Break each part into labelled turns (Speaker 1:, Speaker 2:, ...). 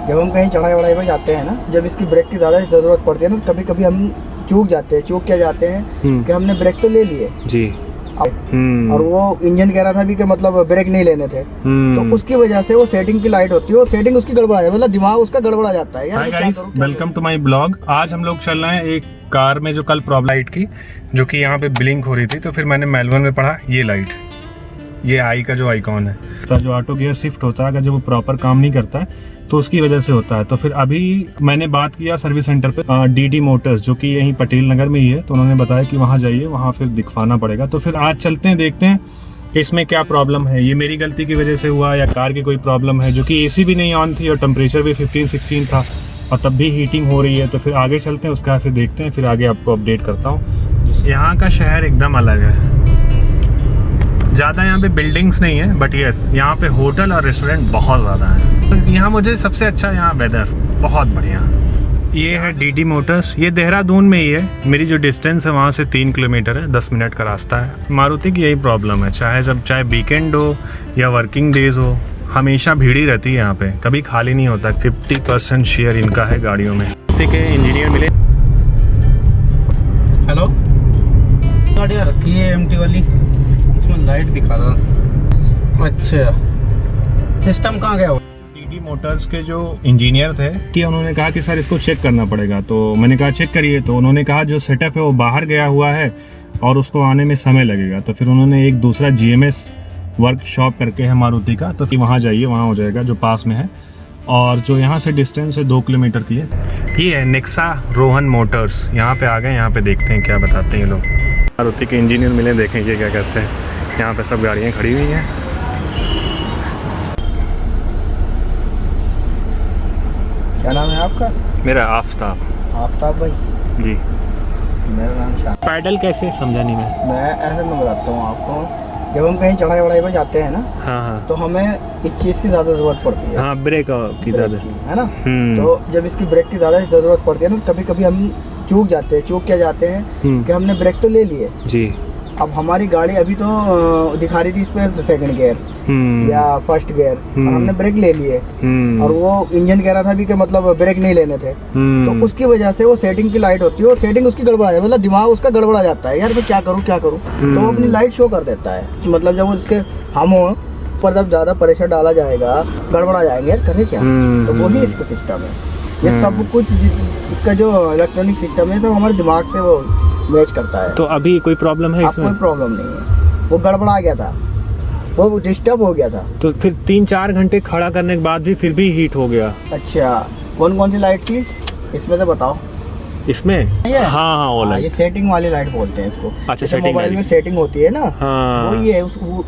Speaker 1: जब हम कहीं चढ़ाई वढ़ाई पर जाते हैं ना, जब इसकी ब्रेक की ज़्यादा ज़रूरत पड़ती है ना, कभी कभी हम चूक क्या जाते हैं कि हमने ब्रेक तो ले लिए
Speaker 2: जी,
Speaker 1: और वो इंजन कह रहा था भी कि मतलब ब्रेक नहीं लेने थे, तो उसकी वजह से वो सेटिंग की लाइट होती है, वो सेटिंग उसकी गड़बड़ा है, मतलब दिमाग उसका गड़बड़ा जाता है।
Speaker 2: Hi guys, welcome to my blog. आज हम लोग चल रहे हैं एक कार में जो कल प्रॉब्लम लाइट की, जो कि यहाँ पे ब्लिंक हो रही थी, तो फिर मैंने मेलबर्न में पढ़ा ये लाइट, ये आई का जो आइकॉन है, तो जो ऑटो गियर शिफ्ट होता है, अगर जब वो प्रॉपर काम नहीं करता है तो उसकी वजह से होता है। तो फिर अभी मैंने बात किया सर्विस सेंटर पे, डीडी मोटर्स, जो कि यहीं पटेल नगर में ही है, तो उन्होंने बताया कि वहाँ जाइए, वहाँ फिर दिखवाना पड़ेगा। तो फिर आज चलते हैं, देखते हैं कि इसमें क्या प्रॉब्लम है, ये मेरी गलती की वजह से हुआ या कार की कोई प्रॉब्लम है, जो कि एसी भी नहीं ऑन थी और टेम्परेचर भी 15-16 था और तब भी हीटिंग हो रही है। तो फिर आगे चलते हैं, उसका फिर देखते हैं, फिर आगे आपको अपडेट करता हूँ। यहाँ का शहर एकदम अलग है, ज़्यादा यहाँ पे बिल्डिंग्स नहीं है, बट यस यहाँ पे होटल और रेस्टोरेंट बहुत ज़्यादा है। यहाँ मुझे सबसे अच्छा यहाँ वेदर बहुत बढ़िया। ये है डीडी मोटर्स, ये देहरादून में ही है। मेरी जो डिस्टेंस है वहाँ से 3 किलोमीटर है, 10 मिनट का रास्ता है। मारुति की यही प्रॉब्लम है, चाहे वीकेंड हो या वर्किंग डेज हो, हमेशा भीड़ ही रहती है यहाँ पे, कभी खाली नहीं होता। 50% शेयर इनका है गाड़ियों में। ठीक है, इंजीनियर मिले।
Speaker 1: हेलो, गाड़ियाँ रखी है एमटी वाली, इसमें लाइट दिखा रहा। अच्छा, सिस्टम कहाँ गया?
Speaker 2: डीडी मोटर्स के जो इंजीनियर थे कि उन्होंने कहा कि सर इसको चेक करना पड़ेगा, तो मैंने कहा चेक करिए। तो उन्होंने कहा जो सेटअप है वो बाहर गया हुआ है और उसको आने में समय लगेगा। तो फिर उन्होंने एक दूसरा GMS वर्कशॉप करके है मारुति का, तो फिर वहाँ जाइए, वहाँ हो जाएगा, जो पास में है। और जो यहाँ से डिस्टेंस है 2 किलोमीटर की है। ये है नेक्सा रोहन मोटर्स, यहाँ पे आ गए, यहाँ पे देखते हैं क्या बताते हैं ये लोग। मारुति के इंजीनियर मिले, देखेंगे क्या कहते हैं। यहाँ पे सब गाड़ियाँ खड़ी हुई हैं।
Speaker 1: क्या नाम है आपका?
Speaker 2: मेरा आफ्ताब।
Speaker 1: आफ्ताब भाई
Speaker 2: जी।
Speaker 1: मेरा नाम शाह।
Speaker 2: पैडल कैसे, समझा नहीं
Speaker 1: मैं ऐसे में बताता हूँ आपको। जब हम कहीं चढ़ाई वढ़ाई पर जाते हैं ना,
Speaker 2: हाँ,
Speaker 1: तो हमें इस चीज़ की ज़्यादा ज़रूरत पड़ती है।
Speaker 2: हाँ, ब्रेक की ज़्यादा
Speaker 1: है ना। तो जब इसकी ब्रेक की ज़्यादा ज़रूरत पड़ती है ना, कभी कभी हम चूक क्या जाते हैं कि हमने ब्रेक तो ले लिए
Speaker 2: जी।
Speaker 1: अब हमारी गाड़ी अभी तो दिखा रही थी इस पर सेकंड गियर या फर्स्ट गियर, और हमने ब्रेक ले लिए और वो इंजन कह रहा था भी कि मतलब ब्रेक नहीं लेने थे, तो उसकी वजह से वो सेटिंग की लाइट होती है, वो सेटिंग उसकी गड़बड़ा है, मतलब दिमाग उसका गड़बड़ा जाता है, यार मैं क्या करूँ तो वो अपनी लाइट शो कर देता है। मतलब जब उसके हम हो पर जब ज़्यादा प्रेशर डाला जाएगा, गड़बड़ा जाएंगे, यार करें क्या। तो वही इसका सिस्टम है, ये सब कुछ इसका जो इलेक्ट्रॉनिक सिस्टम है, तो हमारे दिमाग से वो मैच करता है।
Speaker 2: तो अभी कोई प्रॉब्लम है इसमें?
Speaker 1: कोई प्रॉब्लम नहीं है, वो गड़बड़ा गया था, वो डिस्टर्ब हो गया था।
Speaker 2: तो फिर 3-4 घंटे खड़ा करने के बाद भी फिर भी हीट हो गया।
Speaker 1: अच्छा, कौन सी लाइट थी इसमें से बताओ?
Speaker 2: इसमें हाँ, वो लाइट, ये
Speaker 1: सेटिंग वाली लाइट बोलते हैं इसको।
Speaker 2: अच्छा, सेटिंग
Speaker 1: मोबाइल में सेटिंग होती है ना,
Speaker 2: हाँ,
Speaker 1: वो ये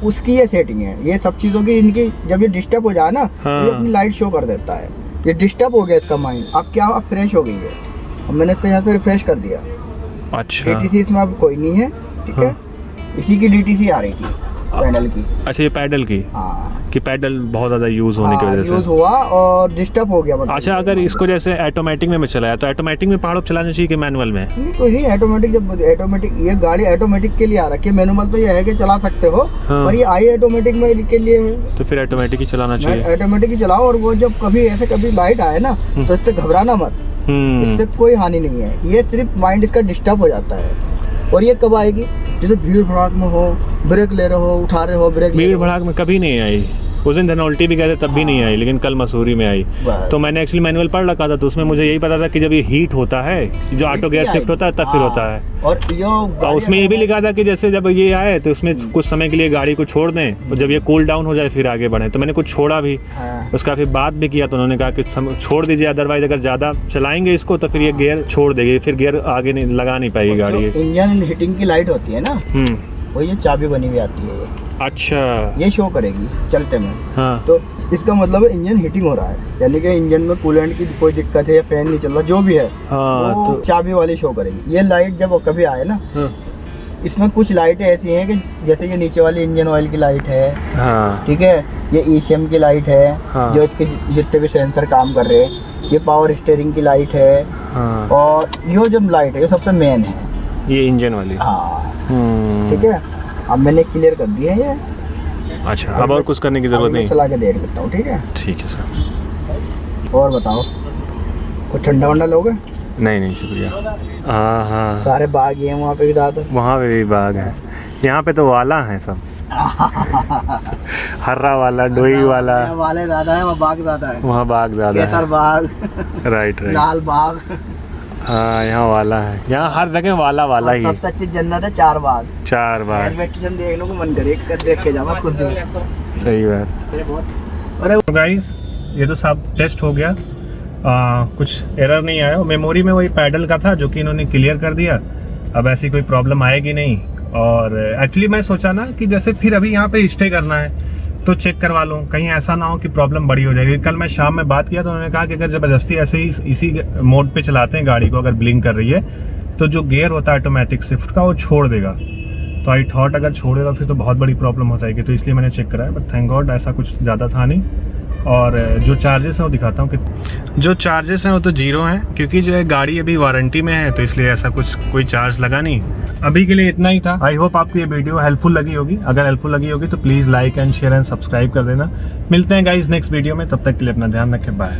Speaker 1: उसकी ये सेटिंग है। ये सब चीज़ों की इनकी जब ये डिस्टर्ब हो जाए ना,
Speaker 2: हाँ,
Speaker 1: ये अपनी लाइट शो कर देता है। ये डिस्टर्ब हो गया इसका माइंड, अब क्या, अब फ्रेश हो गई है। अब मैंने इससे यहाँ से रिफ्रेश कर दिया।
Speaker 2: अच्छा,
Speaker 1: DTC इसमें अब कोई नहीं है, ठीक है। इसी की DTC आ रही थी, पैडल की।
Speaker 2: अच्छा, ये पैडल की,
Speaker 1: हाँ,
Speaker 2: कि पैडल बहुत ज़्यादा यूज़ होने की वजह से
Speaker 1: यूज़ हुआ और डिस्टर्ब हो गया। मतलब
Speaker 2: अच्छा, अगर इसको जैसे ऑटोमेटिक में चलाया तो ऑटोमेटिक में पहाड़ों पर चलाना चाहिए कि मैनुअल में?
Speaker 1: नहीं, कोई नहीं, ऑटोमेटिक। जब ऑटोमेटिक, ये गाड़ी ऑटोमेटिक के लिए आ रखी है, मैनुअल तो ये है कि चला सकते हो, पर ये आई ऑटोमेटिक में के लिए है,
Speaker 2: तो फिर ऑटोमेटिक ही चलाना चाहिए।
Speaker 1: ऑटोमेटिक ही चलाओ। और वो जब कभी लाइट आए ना, तो इससे घबराना मत, इससे कोई हानि नहीं है, ये सिर्फ माइंड इसका डिस्टर्ब हो जाता है। और ये कब आएगी? जैसे भीड़ भड़ाक में हो, ब्रेक ले रहे हो, उठा रहे हो, ब्रेक।
Speaker 2: भीड़ भड़ाक में कभी नहीं आई, उस दिन धनौल्टी भी गए थे तब भी नहीं आई, लेकिन कल मसूरी में आई। तो मैंने एक्चुअली मैनुअल पढ़ रखा था, तो उसमें मुझे यही पता था कि जब ये हीट होता है, जो ऑटो गियर शिफ्ट होता है, तब फिर होता है। और उसमें ये भी लिखा था कि जैसे जब ये आए तो उसमें कुछ समय के लिए गाड़ी को छोड़ दें, और जब ये कूल डाउन हो जाए फिर आगे बढ़ें। तो मैंने कुछ छोड़ा भी, उसका फिर बात भी किया, तो उन्होंने कहा कि छोड़ दीजिए, अदरवाइज अगर ज़्यादा चलाएंगे इसको तो फिर ये गियर छोड़ देगी, फिर गियर आगे नहीं लगा नहीं पाएगी गाड़ी।
Speaker 1: इंजन हीटिंग की लाइट होती है ना, वो ये चाबी बनी हुई आती है।
Speaker 2: अच्छा,
Speaker 1: ये शो करेगी चलते में।
Speaker 2: हाँ,
Speaker 1: तो इसका मतलब है इंजन हीटिंग हो रहा है, यानी कि इंजन में कूलेंट की कोई दिक्कत है या फैन नहीं चल रहा, जो भी है,
Speaker 2: हाँ,
Speaker 1: वो तो चाबी वाली शो करेगी। ये लाइट जब कभी आए ना, इसमें कुछ लाइटें ऐसी हैं कि जैसे ये नीचे वाली इंजन ऑयल की लाइट है,
Speaker 2: हाँ,
Speaker 1: ठीक है, ये ECM की लाइट है,
Speaker 2: हाँ,
Speaker 1: जो इसके जितने भी सेंसर काम कर रहे हैं, ये पावर स्टीयरिंग की लाइट है,
Speaker 2: हाँ,
Speaker 1: और ये जो लाइट है ये सबसे मेन है,
Speaker 2: ये इंजन वाली।
Speaker 1: हाँ, ठीक है। अब मैंने क्लियर कर दिया है ये।
Speaker 2: अच्छा, अब और कुछ करने की जरूरत नहीं,
Speaker 1: चला के देख लेता हूँ, ठीक है।
Speaker 2: ठीक है सर।
Speaker 1: और बताओ, कुछ ठंडा वंडा लोगे?
Speaker 2: नहीं नहीं शुक्रिया। हाँ हाँ,
Speaker 1: सारे बाग ही हैं वहाँ पे भी ज़्यादा।
Speaker 2: वहाँ पे भी बाग है, यहाँ पे तो वाला है सब। हर्रा वाला, डोई वाला,
Speaker 1: वाले ज़्यादा है, वहाँ बाग ज़्यादा है।
Speaker 2: वहाँ बाग ज़्यादा
Speaker 1: केसर
Speaker 2: है।
Speaker 1: बाग,
Speaker 2: राइट राइट,
Speaker 1: लाल बाग।
Speaker 2: हाँ यहाँ वाला है, यहाँ हर जगह वाला वाला ही है।
Speaker 1: सबसे अच्छी जन्नत है चार बाग।
Speaker 2: 4 बार,
Speaker 1: रेलवे स्टेशन देखने को मन करे, देख के जाओ कुछ दिन।
Speaker 2: सही बात।
Speaker 1: अरे
Speaker 2: तो गाइस ये तो सब टेस्ट हो गया, कुछ एरर नहीं आया। मेमोरी में वही पैडल का था जो कि इन्होंने क्लियर कर दिया, अब ऐसी कोई प्रॉब्लम आएगी नहीं। और एक्चुअली मैं सोचा ना कि जैसे फिर अभी यहाँ पे स्टे करना है तो चेक करवा लूँ, कहीं ऐसा ना हो कि प्रॉब्लम बड़ी हो जाएगी। कल मैं शाम में बात किया तो उन्होंने कहा कि अगर ज़बरदस्ती ऐसे ही इसी मोड पे चलाते हैं गाड़ी को, अगर ब्लिंक कर रही है तो जो गियर होता है ऑटोमेटिक शिफ्ट का वो छोड़ देगा। तो आई थॉट अगर छोड़ेगा फिर तो बहुत बड़ी प्रॉब्लम हो जाएगी, तो इसलिए मैंने चेक कराया। बट थैंक गॉड ऐसा कुछ ज़्यादा था नहीं। और जो चार्जेस हैं वो दिखाता हूँ कि जो चार्जेस हैं वो तो 0 हैं, क्योंकि जो है गाड़ी अभी वारंटी में है, तो इसलिए ऐसा कुछ कोई चार्ज लगा नहीं। अभी के लिए इतना ही था। आई होप आपको ये वीडियो हेल्पफुल लगी होगी। अगर हेल्पफुल लगी होगी तो please like and share and subscribe कर देना। मिलते हैं गाइज नेक्स्ट वीडियो में, तब तक के लिए अपना ध्यान रखें, बाय।